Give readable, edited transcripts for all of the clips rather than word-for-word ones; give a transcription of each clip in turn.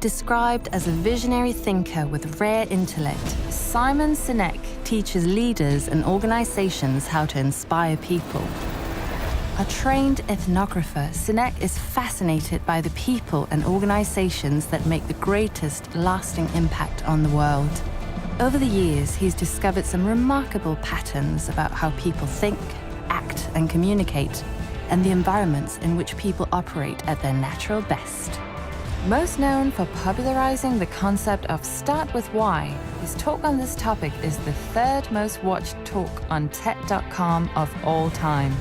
Described as a visionary thinker with rare intellect, Simon Sinek teaches leaders and organizations how to inspire people. A trained ethnographer, Sinek is fascinated by the people and organizations that make the greatest lasting impact on the world. Over the years, he's discovered some remarkable patterns about how people think, act, and communicate, and the environments in which people operate at their natural best. Most known for popularizing the concept of start with why, his talk on this topic is the third most watched talk on TED.com of all time.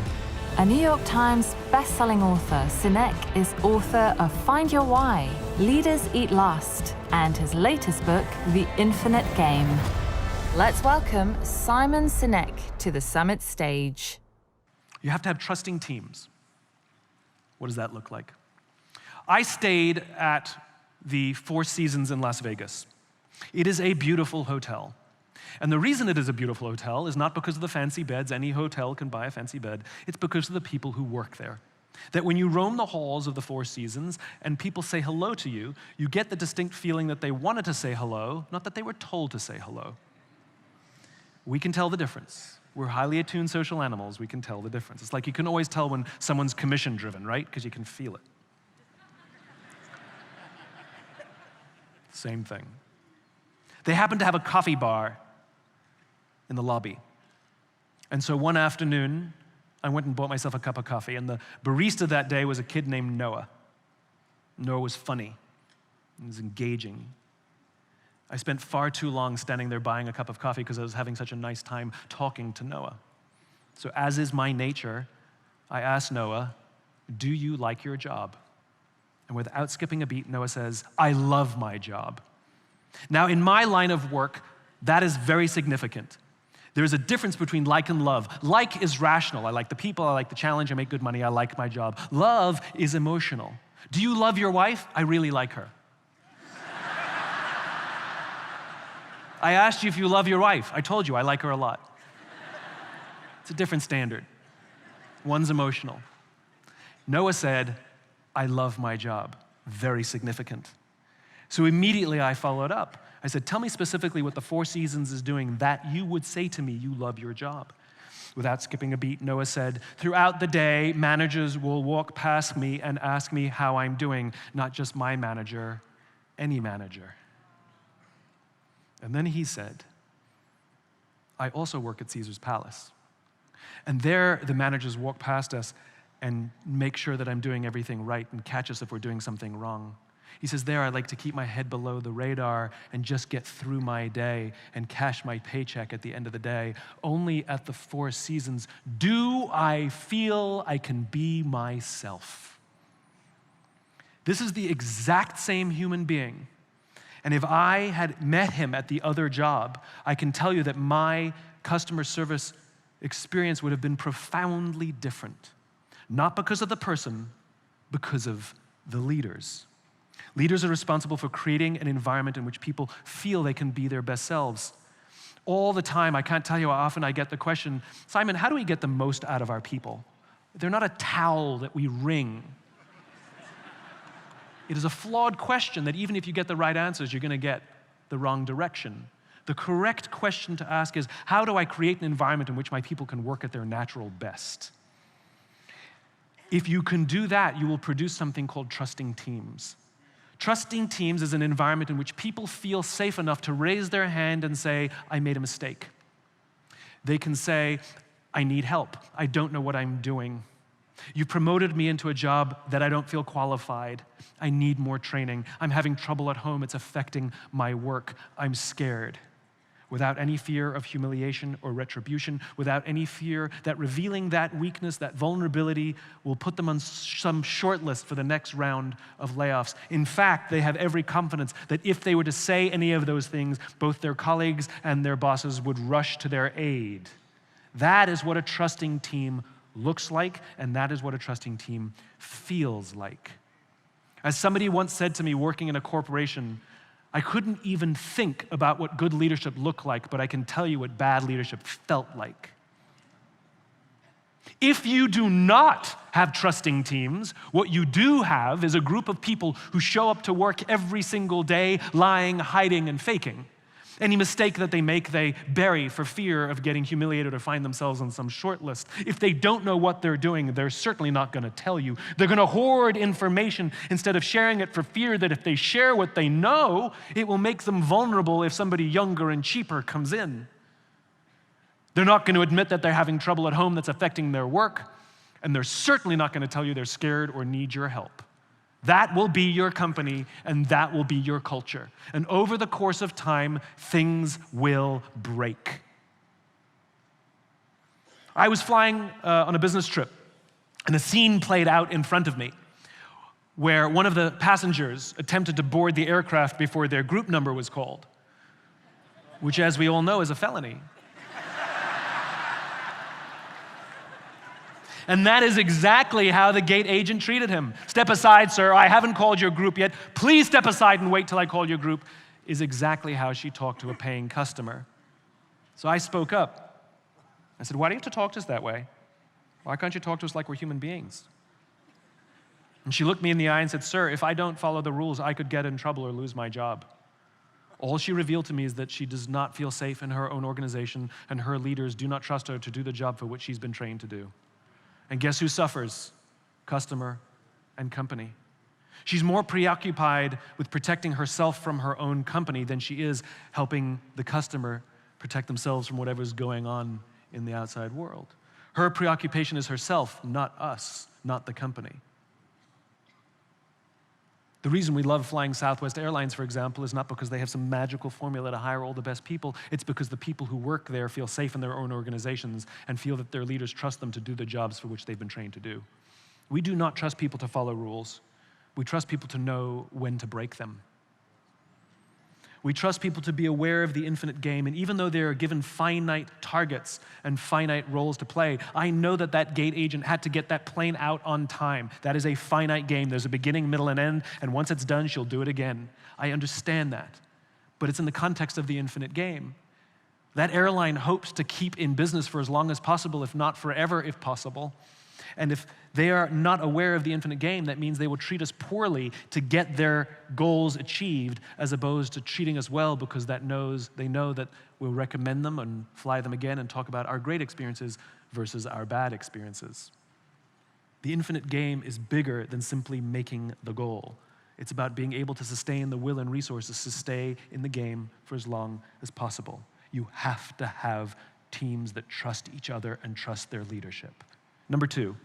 A New York Times best-selling author, Sinek is author of Find Your Why, Leaders Eat Last, and his latest book, The Infinite Game. Let's welcome Simon Sinek to the summit stage. You have to have trusting teams. What does that look like? I stayed at the Four Seasons in Las Vegas. It is a beautiful hotel. And the reason it is a beautiful hotel is not because of the fancy beds. Any hotel can buy a fancy bed. It's because of the people who work there. That when you roam the halls of the Four Seasons and people say hello to you, you get the distinct feeling that they wanted to say hello, not that they were told to say hello. We can tell the difference. We're highly attuned social animals. We can tell the difference. It's like you can always tell when someone's commission-driven, right? Because you can feel it. Same thing. They happened to have a coffee bar in the lobby. And so one afternoon, I went and bought myself a cup of coffee, and the barista that day was a kid named Noah. Noah was funny. He was engaging. I spent far too long standing there buying a cup of coffee because I was having such a nice time talking to Noah. So as is my nature, I asked Noah, "Do you like your job?" And without skipping a beat, Noah says, "I love my job." Now, in my line of work, that is very significant. There's a difference between like and love. Like is rational. I like the people, I like the challenge, I make good money, I like my job. Love is emotional. Do you love your wife? I really like her. I asked you if you love your wife. I told you I like her a lot. It's a different standard. One's emotional. Noah said, "I love my job." Very significant. So immediately I followed up. I said, "Tell me specifically what the Four Seasons is doing that you would say to me you love your job." Without skipping a beat, Noah said, "Throughout the day, managers will walk past me and ask me how I'm doing. Not just my manager, any manager." And then he said, "I also work at Caesar's Palace. And there, the managers walk past us and make sure that I'm doing everything right and catch us if we're doing something wrong. He says, there I like to keep my head below the radar and just get through my day and cash my paycheck at the end of the day. Only at the Four Seasons do I feel I can be myself." This is the exact same human being. And if I had met him at the other job, I can tell you that my customer service experience would have been profoundly different. Not because of the person, because of the leaders. Leaders are responsible for creating an environment in which people feel they can be their best selves. All the time, I can't tell you how often I get the question, "Simon, how do we get the most out of our people?" They're not a towel that we wring. It is a flawed question that even if you get the right answers, you're going to get the wrong direction. The correct question to ask is, how do I create an environment in which my people can work at their natural best? If you can do that, you will produce something called trusting teams. Trusting teams is an environment in which people feel safe enough to raise their hand and say, "I made a mistake." They can say, "I need help. I don't know what I'm doing. You promoted me into a job that I don't feel qualified. I need more training. I'm having trouble at home. It's affecting my work. I'm scared." Without any fear of humiliation or retribution, without any fear that revealing that weakness, that vulnerability, will put them on some short list for the next round of layoffs. In fact, they have every confidence that if they were to say any of those things, both their colleagues and their bosses would rush to their aid. That is what a trusting team looks like, and that is what a trusting team feels like. As somebody once said to me working in a corporation, I couldn't even think about what good leadership looked like, but I can tell you what bad leadership felt like. If you do not have trusting teams, what you do have is a group of people who show up to work every single day, lying, hiding, and faking. Any mistake that they make, they bury for fear of getting humiliated or find themselves on some short list. If they don't know what they're doing, they're certainly not going to tell you. They're going to hoard information instead of sharing it for fear that if they share what they know, it will make them vulnerable if somebody younger and cheaper comes in. They're not going to admit that they're having trouble at home that's affecting their work, and they're certainly not going to tell you they're scared or need your help. That will be your company, and that will be your culture. And over the course of time, things will break. I was flying on a business trip, and a scene played out in front of me where one of the passengers attempted to board the aircraft before their group number was called, which, as we all know, is a felony. And that is exactly how the gate agent treated him. "Step aside, sir. I haven't called your group yet. Please step aside and wait till I call your group," is exactly how she talked to a paying customer. So I spoke up. I said, "Why do you have to talk to us that way? Why can't you talk to us like we're human beings?" And she looked me in the eye and said, "Sir, if I don't follow the rules, I could get in trouble or lose my job." All she revealed to me is that she does not feel safe in her own organization, and her leaders do not trust her to do the job for which she's been trained to do. And guess who suffers? Customer and company. She's more preoccupied with protecting herself from her own company than she is helping the customer protect themselves from whatever's going on in the outside world. Her preoccupation is herself, not us, not the company. The reason we love flying Southwest Airlines, for example, is not because they have some magical formula to hire all the best people. It's because the people who work there feel safe in their own organizations and feel that their leaders trust them to do the jobs for which they've been trained to do. We do not trust people to follow rules. We trust people to know when to break them. We trust people to be aware of the infinite game, and even though they are given finite targets and finite roles to play, I know that that gate agent had to get that plane out on time. That is a finite game. There's a beginning, middle, and end, and once it's done, she'll do it again. I understand that, but it's in the context of the infinite game. That airline hopes to keep in business for as long as possible, if not forever, if possible. And if they are not aware of the infinite game, that means they will treat us poorly to get their goals achieved, as opposed to treating us well because they know that we'll recommend them and fly them again and talk about our great experiences versus our bad experiences. The infinite game is bigger than simply making the goal. It's about being able to sustain the will and resources to stay in the game for as long as possible. You have to have teams that trust each other and trust their leadership. Number two,